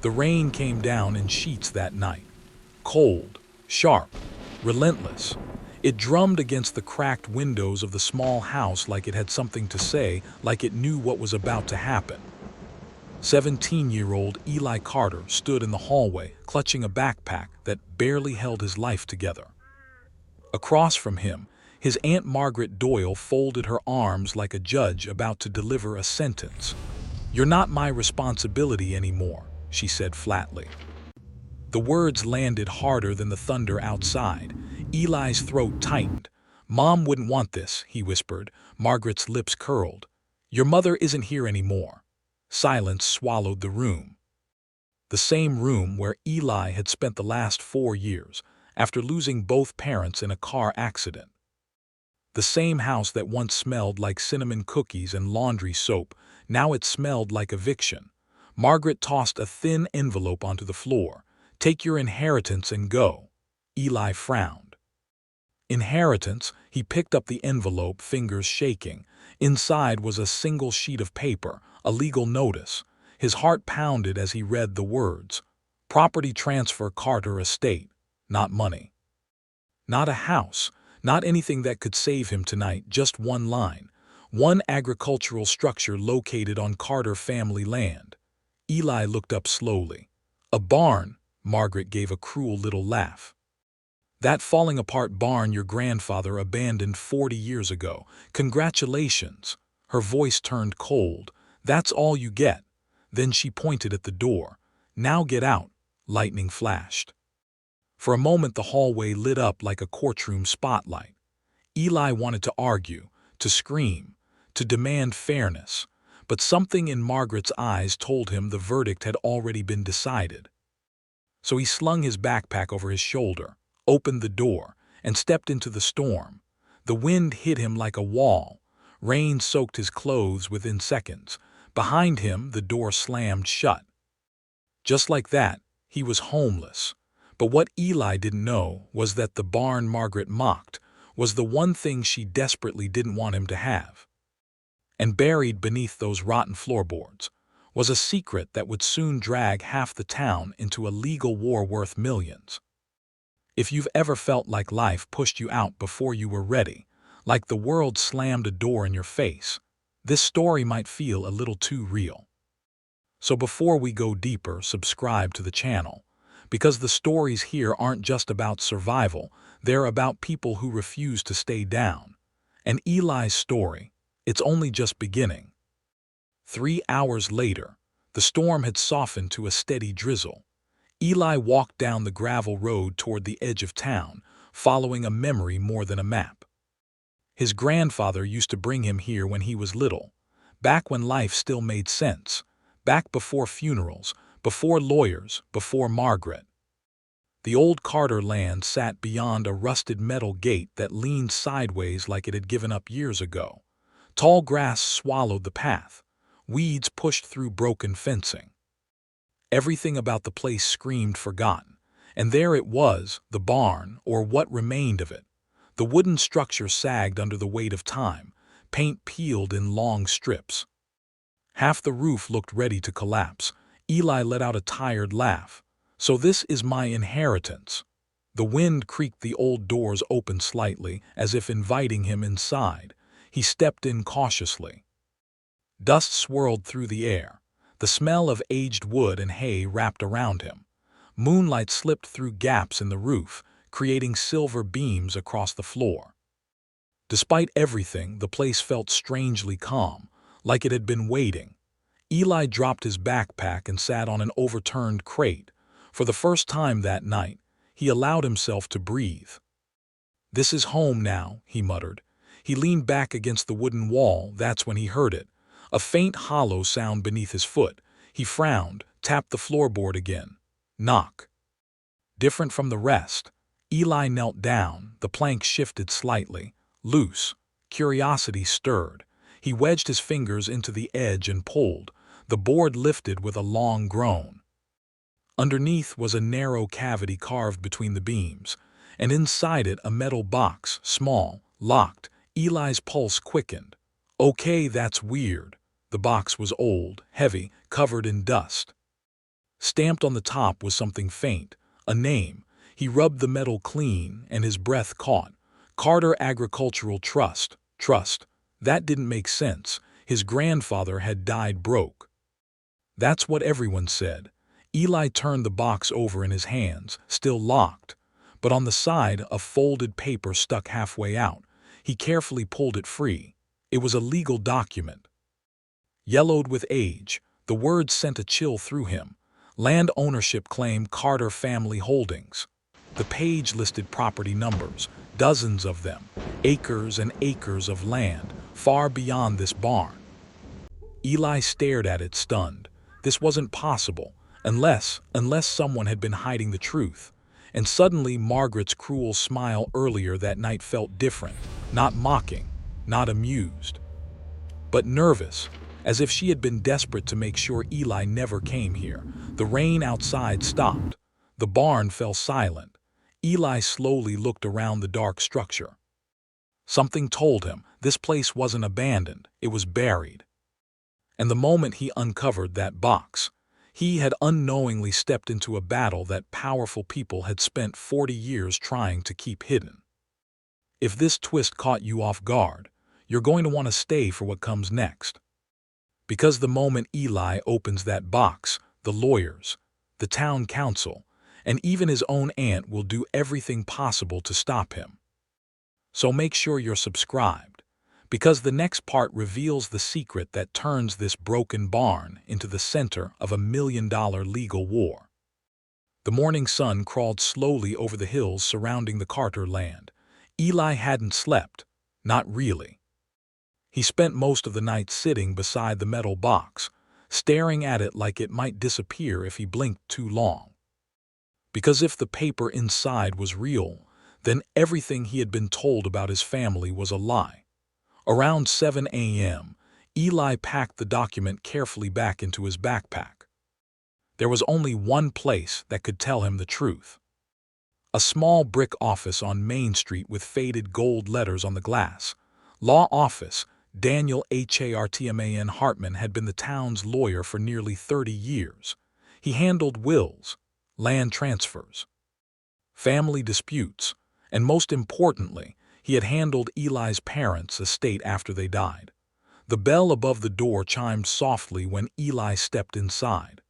The rain came down in sheets that night. Cold, sharp, relentless. It drummed against the cracked windows of the small house like it had something to say, like it knew what was about to happen. 17-year-old Eli Carter stood in the hallway, clutching a backpack that barely held his life together. Across from him, his Aunt Margaret Doyle folded her arms like a judge about to deliver a sentence. "You're not my responsibility anymore," she said flatly. The words landed harder than the thunder outside. Eli's throat tightened. "Mom wouldn't want this," he whispered. Margaret's lips curled. "Your mother isn't here anymore." Silence swallowed the room. The same room where Eli had spent the last 4 years, after losing both parents in a car accident. The same house that once smelled like cinnamon cookies and laundry soap, now it smelled like eviction. Margaret tossed a thin envelope onto the floor. "Take your inheritance and go." Eli frowned. Inheritance? He picked up the envelope, fingers shaking. Inside was a single sheet of paper, a legal notice. His heart pounded as he read the words. Property transfer, Carter estate. Not money. Not a house. Not anything that could save him tonight, just one line. One agricultural structure located on Carter family land. Eli looked up slowly. "A barn," Margaret gave a cruel little laugh. "That falling-apart barn your grandfather abandoned 40 years ago. Congratulations." Her voice turned cold. "That's all you get." Then she pointed at the door. "Now get out." Lightning flashed. For a moment the hallway lit up like a courtroom spotlight. Eli wanted to argue, to scream, to demand fairness, but something in Margaret's eyes told him the verdict had already been decided. So he slung his backpack over his shoulder, opened the door, and stepped into the storm. The wind hit him like a wall. Rain soaked his clothes within seconds. Behind him, the door slammed shut. Just like that, he was homeless. But what Eli didn't know was that the barn Margaret mocked was the one thing she desperately didn't want him to have. And buried beneath those rotten floorboards was a secret that would soon drag half the town into a legal war worth millions. If you've ever felt like life pushed you out before you were ready, like the world slammed a door in your face, this story might feel a little too real. So before we go deeper, subscribe to the channel, because the stories here aren't just about survival, they're about people who refuse to stay down. And Eli's story, it's only just beginning. 3 hours later, the storm had softened to a steady drizzle. Eli walked down the gravel road toward the edge of town, following a memory more than a map. His grandfather used to bring him here when he was little, back when life still made sense, back before funerals, before lawyers, before Margaret. The old Carter land sat beyond a rusted metal gate that leaned sideways like it had given up years ago. Tall grass swallowed the path. Weeds pushed through broken fencing. Everything about the place screamed forgotten. And there it was, the barn, or what remained of it. The wooden structure sagged under the weight of time, paint peeled in long strips. Half the roof looked ready to collapse. Eli let out a tired laugh. "So this is my inheritance." The wind creaked the old doors open slightly, as if inviting him inside. He stepped in cautiously. Dust swirled through the air. The smell of aged wood and hay wrapped around him. Moonlight slipped through gaps in the roof, creating silver beams across the floor. Despite everything, the place felt strangely calm, like it had been waiting. Eli dropped his backpack and sat on an overturned crate. For the first time that night, he allowed himself to breathe. "This is home now," he muttered. He leaned back against the wooden wall. That's when he heard it. A faint hollow sound beneath his foot. He frowned, tapped the floorboard again. Knock. Different from the rest. Eli knelt down. The plank shifted slightly. Loose. Curiosity stirred. He wedged his fingers into the edge and pulled. The board lifted with a long groan. Underneath was a narrow cavity carved between the beams, and inside it a metal box, small, locked. Eli's pulse quickened. "Okay, that's weird." The box was old, heavy, covered in dust. Stamped on the top was something faint, a name. He rubbed the metal clean, and his breath caught. Carter Agricultural Trust. Trust. That didn't make sense. His grandfather had died broke. That's what everyone said. Eli turned the box over in his hands, still locked. But on the side, a folded paper stuck halfway out. He carefully pulled it free. It was a legal document. Yellowed with age, the words sent a chill through him. Land ownership claim Carter Family Holdings. The page listed property numbers, dozens of them, acres and acres of land, far beyond this barn. Eli stared at it stunned. This wasn't possible, unless someone had been hiding the truth. And suddenly Margaret's cruel smile earlier that night felt different, not mocking, not amused, but nervous, as if she had been desperate to make sure Eli never came here. The rain outside stopped. The barn fell silent. Eli slowly looked around the dark structure. Something told him this place wasn't abandoned, it was buried. And the moment he uncovered that box, he had unknowingly stepped into a battle that powerful people had spent 40 years trying to keep hidden. If this twist caught you off guard, you're going to want to stay for what comes next. Because the moment Eli opens that box, the lawyers, the town council, and even his own aunt will do everything possible to stop him. So make sure you're subscribed, because the next part reveals the secret that turns this broken barn into the center of $1 million legal war. The morning sun crawled slowly over the hills surrounding the Carter land. Eli hadn't slept, not really. He spent most of the night sitting beside the metal box, staring at it like it might disappear if he blinked too long. Because if the paper inside was real, then everything he had been told about his family was a lie. Around 7 a.m., Eli packed the document carefully back into his backpack. There was only one place that could tell him the truth. A small brick office on Main Street with faded gold letters on the glass. Law office. Daniel Hartman Hartman had been the town's lawyer for nearly 30 years. He handled wills, land transfers, family disputes, and most importantly, he had handled Eli's parents' estate after they died. The bell above the door chimed softly when Eli stepped inside.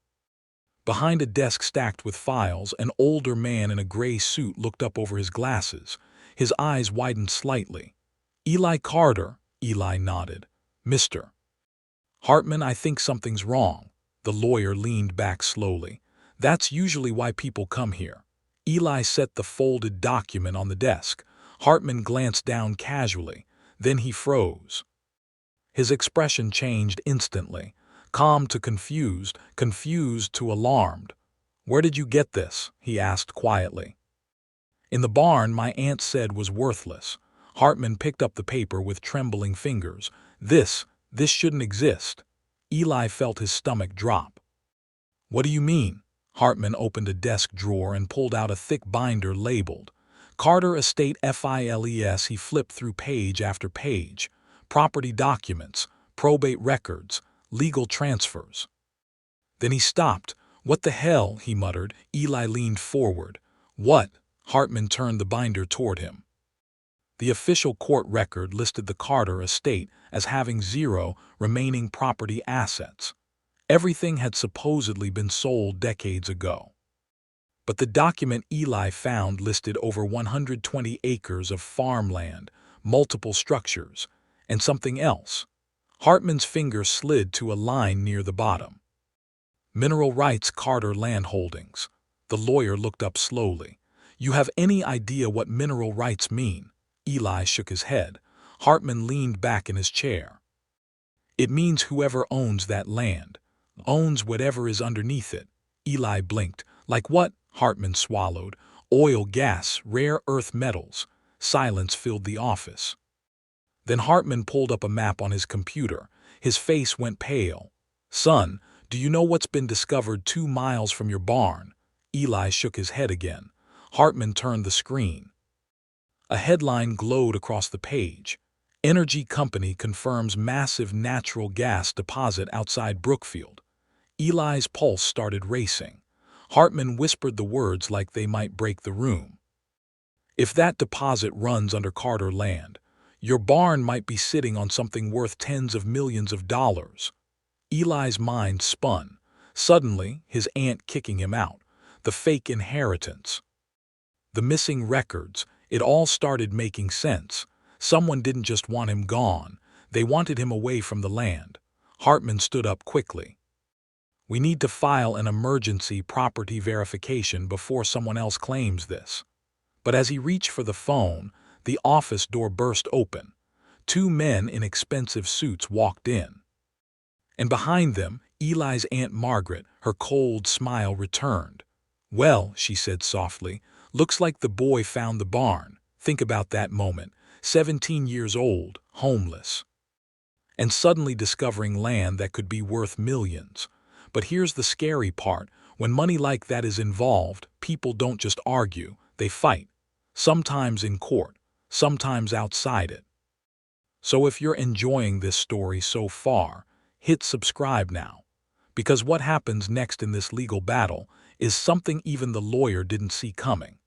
Behind a desk stacked with files, an older man in a gray suit looked up over his glasses. His eyes widened slightly. "Eli Carter," Eli nodded. "Mr. Hartman, I think something's wrong." The lawyer leaned back slowly. "That's usually why people come here." Eli set the folded document on the desk. Hartman glanced down casually. Then he froze. His expression changed instantly. Calm to confused, confused to alarmed. "Where did you get this?" he asked quietly. "In the barn my aunt said was worthless." Hartman picked up the paper with trembling fingers. This shouldn't exist." Eli felt his stomach drop. "What do you mean?" Hartman opened a desk drawer and pulled out a thick binder labeled Carter Estate Files. He flipped through page after page. Property documents, probate records, legal transfers. Then he stopped. "What the hell?" he muttered. Eli leaned forward. "What?" Hartman turned the binder toward him. The official court record listed the Carter estate as having 0 remaining property assets. Everything had supposedly been sold decades ago. But the document Eli found listed over 120 acres of farmland, multiple structures, and something else. Hartman's finger slid to a line near the bottom. "Mineral rights Carter Land Holdings." The lawyer looked up slowly. "You have any idea what mineral rights mean?" Eli shook his head. Hartman leaned back in his chair. "It means whoever owns that land owns whatever is underneath it." Eli blinked. "Like what?" Hartman swallowed. "Oil, gas, rare earth metals." Silence filled the office. Then Hartman pulled up a map on his computer. His face went pale. "Son, do you know what's been discovered 2 miles from your barn?" Eli shook his head again. Hartman turned the screen. A headline glowed across the page. "Energy company confirms massive natural gas deposit outside Brookfield." Eli's pulse started racing. Hartman whispered the words like they might break the room. "If that deposit runs under Carter land, your barn might be sitting on something worth tens of millions of dollars." Eli's mind spun. Suddenly, his aunt kicking him out, the fake inheritance, the missing records, it all started making sense. Someone didn't just want him gone, they wanted him away from the land. Hartman stood up quickly. "We need to file an emergency property verification before someone else claims this." But as he reached for the phone, the office door burst open. Two men in expensive suits walked in. And behind them, Eli's Aunt Margaret, her cold smile returned. "Well," she said softly, "looks like the boy found the barn." Think about that moment. 17 years old, homeless, and suddenly discovering land that could be worth millions. But here's the scary part. When money like that is involved, people don't just argue, they fight. Sometimes in court, sometimes outside it. So if you're enjoying this story so far, hit subscribe now. Because what happens next in this legal battle is something even the lawyer didn't see coming.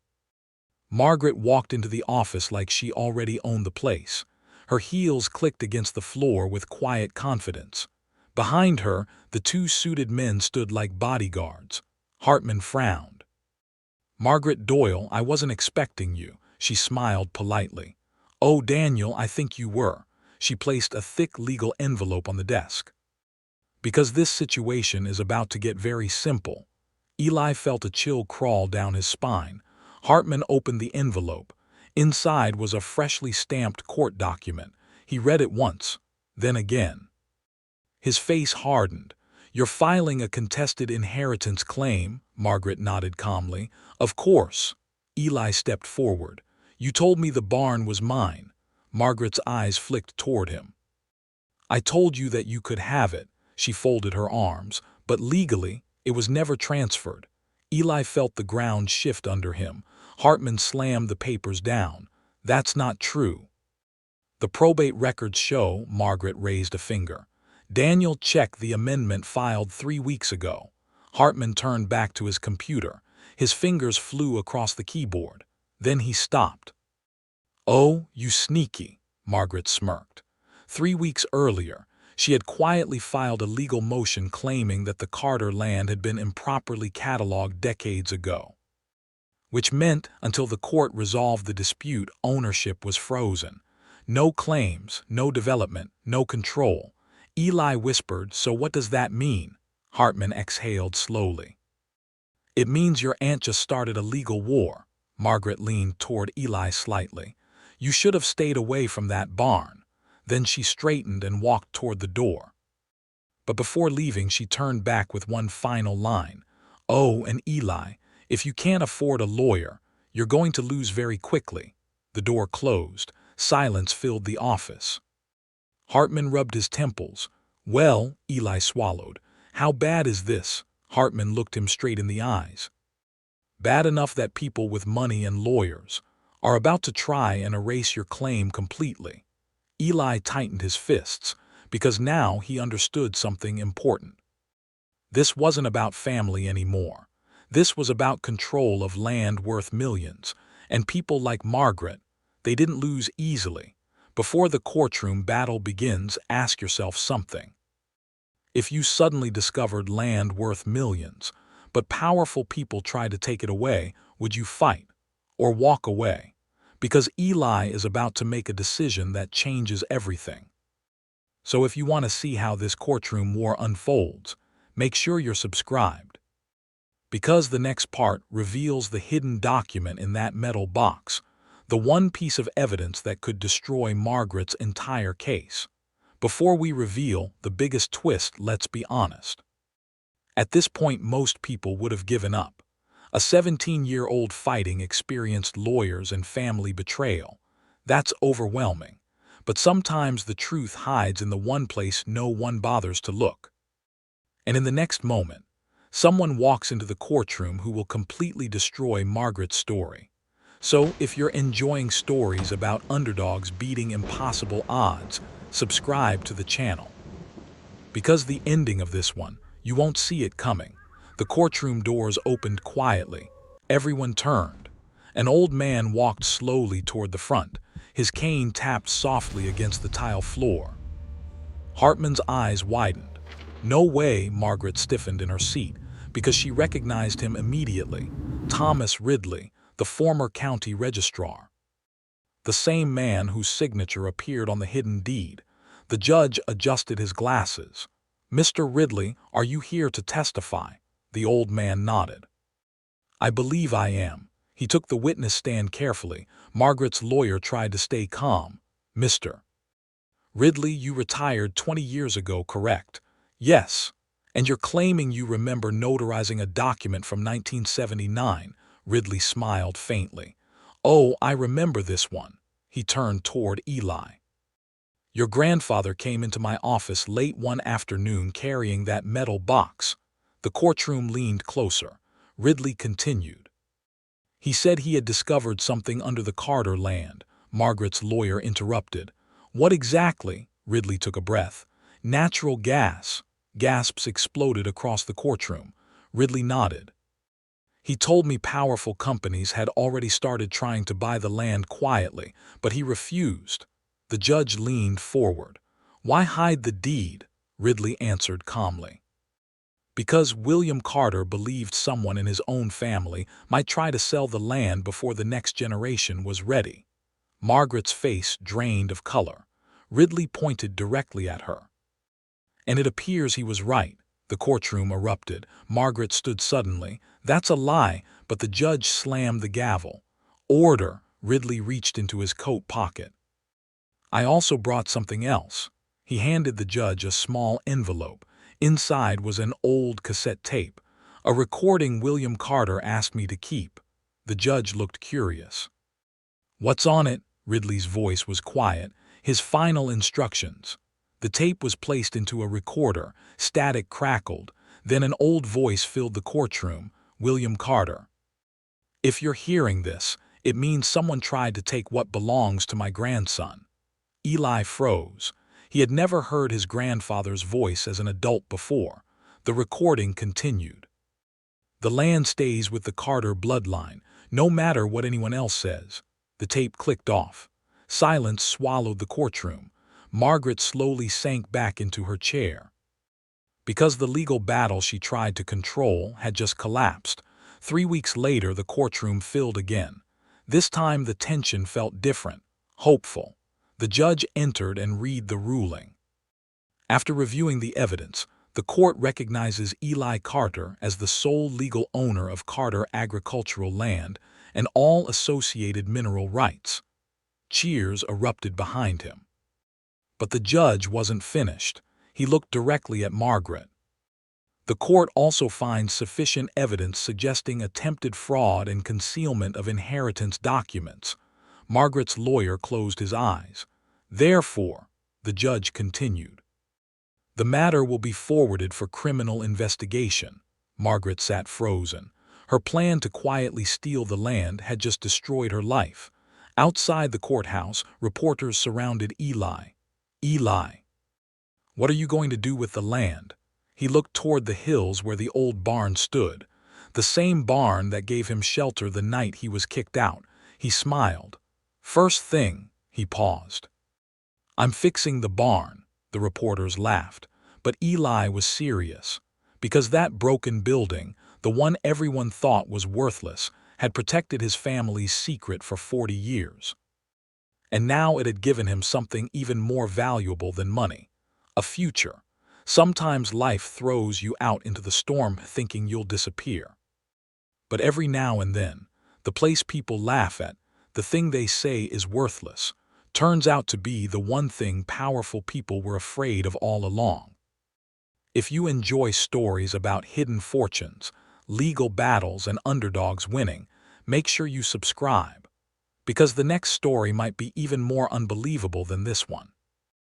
Margaret walked into the office like she already owned the place. Her heels clicked against the floor with quiet confidence. Behind her, the two suited men stood like bodyguards. Hartman frowned. "Margaret Doyle, I wasn't expecting you," she smiled politely. "Oh, Daniel, I think you were." She placed a thick legal envelope on the desk. "Because this situation is about to get very simple." Eli felt a chill crawl down his spine. Hartman opened the envelope. Inside was a freshly stamped court document. He read it once, then again. His face hardened. "You're filing a contested inheritance claim," Margaret nodded calmly. "Of course." Eli stepped forward. "You told me the barn was mine." Margaret's eyes flicked toward him. "I told you that you could have it." She folded her arms. "But legally, it was never transferred." Eli felt the ground shift under him. Hartman slammed the papers down. "That's not true." "The probate records show," Margaret raised a finger. "Daniel, check the amendment filed 3 weeks ago." Hartman turned back to his computer. His fingers flew across the keyboard. Then he stopped. "Oh, you sneaky," Margaret smirked. 3 weeks earlier, she had quietly filed a legal motion claiming that the Carter land had been improperly cataloged decades ago. Which meant, until the court resolved the dispute, ownership was frozen. No claims, no development, no control. Eli whispered, "So what does that mean?" Hartman exhaled slowly. "It means your aunt just started a legal war." Margaret leaned toward Eli slightly. "You should have stayed away from that barn." Then she straightened and walked toward the door. But before leaving, she turned back with one final line. "Oh, and Eli, if you can't afford a lawyer, you're going to lose very quickly." The door closed. Silence filled the office. Hartman rubbed his temples. "Well," Eli swallowed. "How bad is this?" Hartman looked him straight in the eyes. "Bad enough that people with money and lawyers are about to try and erase your claim completely." Eli tightened his fists, because now he understood something important. This wasn't about family anymore. This was about control of land worth millions, and people like Margaret, they didn't lose easily. Before the courtroom battle begins, ask yourself something. If you suddenly discovered land worth millions, but powerful people tried to take it away, would you fight or walk away? Because Eli is about to make a decision that changes everything. So if you want to see how this courtroom war unfolds, make sure you're subscribed. Because the next part reveals the hidden document in that metal box, the one piece of evidence that could destroy Margaret's entire case. Before we reveal the biggest twist, let's be honest. At this point, most people would have given up. A 17-year-old fighting experienced lawyers and family betrayal. That's overwhelming. But sometimes the truth hides in the one place no one bothers to look. And in the next moment, someone walks into the courtroom who will completely destroy Margaret's story. So if you're enjoying stories about underdogs beating impossible odds, subscribe to the channel. Because the ending of this one, you won't see it coming. The courtroom doors opened quietly. Everyone turned. An old man walked slowly toward the front. His cane tapped softly against the tile floor. Hartman's eyes widened. No way, Margaret stiffened in her seat, because she recognized him immediately. Thomas Ridley, the former county registrar. The same man whose signature appeared on the hidden deed. The judge adjusted his glasses. "Mr. Ridley, are you here to testify?" The old man nodded. "I believe I am." He took the witness stand carefully. Margaret's lawyer tried to stay calm. "Mr. Ridley, you retired 20 years ago, correct?" "Yes." "And you're claiming you remember notarizing a document from 1979. Ridley smiled faintly. "Oh, I remember this one." He turned toward Eli. "Your grandfather came into my office late one afternoon carrying that metal box." The courtroom leaned closer. Ridley continued. "He said he had discovered something under the Carter land." Margaret's lawyer interrupted. "What exactly?" Ridley took a breath. "Natural gas." Gasps exploded across the courtroom. Ridley nodded. "He told me powerful companies had already started trying to buy the land quietly, but he refused." The judge leaned forward. "Why hide the deed?" Ridley answered calmly. "Because William Carter believed someone in his own family might try to sell the land before the next generation was ready." Margaret's face drained of color. Ridley pointed directly at her. "And it appears he was right." The courtroom erupted. Margaret stood suddenly. "That's a lie," but the judge slammed the gavel. "Order!" Ridley reached into his coat pocket. "I also brought something else." He handed the judge a small envelope. Inside was an old cassette tape, a recording William Carter asked me to keep. The judge looked curious. "What's on it?" Ridley's voice was quiet. "His final instructions." The tape was placed into a recorder. Static crackled. Then an old voice filled the courtroom. "William Carter. If you're hearing this, it means someone tried to take what belongs to my grandson." Eli froze. He had never heard his grandfather's voice as an adult before. The recording continued. "The land stays with the Carter bloodline, no matter what anyone else says." The tape clicked off. Silence swallowed the courtroom. Margaret slowly sank back into her chair. Because the legal battle she tried to control had just collapsed. 3 weeks later, the courtroom filled again. This time the tension felt different, hopeful. The judge entered and read the ruling. After reviewing the evidence, the court recognizes Eli Carter as the sole legal owner of Carter agricultural land and all associated mineral rights. Cheers erupted behind him. But the judge wasn't finished. He looked directly at Margaret. "The court also finds sufficient evidence suggesting attempted fraud and concealment of inheritance documents." Margaret's lawyer closed his eyes. "Therefore," the judge continued, "the matter will be forwarded for criminal investigation." Margaret sat frozen. Her plan to quietly steal the land had just destroyed her life. Outside the courthouse, reporters surrounded Eli. "Eli, what are you going to do with the land?" He looked toward the hills where the old barn stood, the same barn that gave him shelter the night he was kicked out. He smiled. "First thing," he paused. "I'm fixing the barn." The reporters laughed, but Eli was serious, because that broken building, the one everyone thought was worthless, had protected his family's secret for 40 years. And now it had given him something even more valuable than money: a future. Sometimes life throws you out into the storm thinking you'll disappear. But every now and then, the place people laugh at, the thing they say is worthless, turns out to be the one thing powerful people were afraid of all along. If you enjoy stories about hidden fortunes, legal battles, and underdogs winning, make sure you subscribe, because the next story might be even more unbelievable than this one.